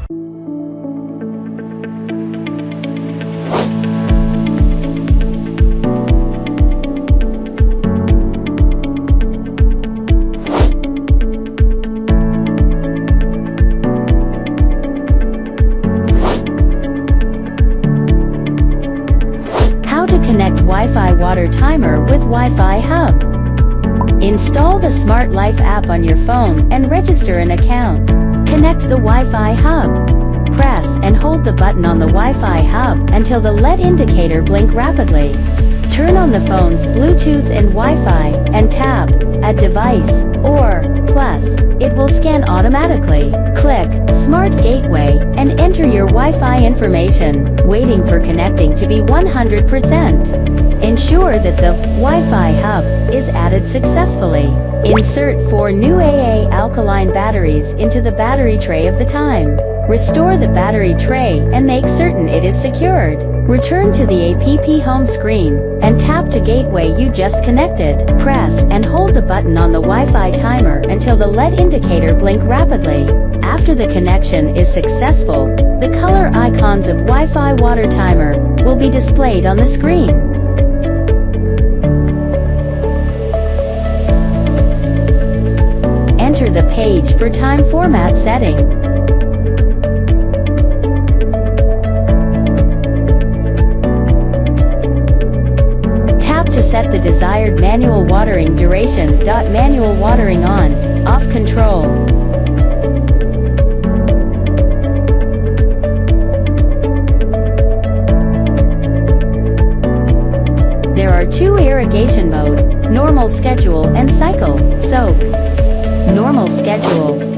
Connect Wi-Fi water timer with Wi-Fi hub. Install the Smart Life app on your phone and register an account. Connect the Wi-Fi hub. Press and hold the button on the Wi-Fi hub until the LED indicator blinks rapidly. Turn on the phone's Bluetooth and Wi-Fi and tap Add Device or Plus. It will scan automatically. Click Smart Gateway and enter your Wi-Fi information, waiting for connecting to be 100%. Ensure that the Wi-Fi hub is added successfully. Insert 4 new AA alkaline batteries into the battery tray of the time. Restore the battery tray and make certain it is secured. Return to the app home screen and tap to gateway you just connected. Press and hold the button on the Wi-Fi timer until the LED indicator blinks rapidly. After the connection is successful, the color icons of Wi-Fi water timer will be displayed on the screen. Enter the page for time format setting. To set the desired manual watering duration. Manual watering on, off control. There are 2 irrigation mode, normal schedule and cycle, soak. Normal schedule.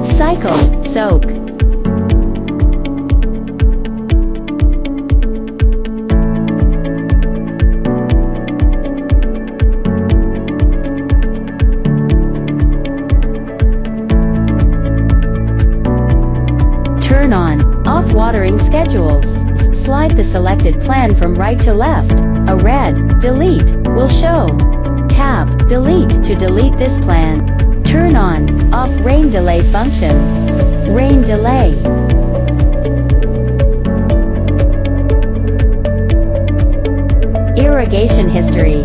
Cycle, soak. Turn on, off watering schedules. Slide the selected plan from right to left. A red delete will show. Tap delete to delete this plan. Turn on, off rain delay function. Rain delay. Irrigation history.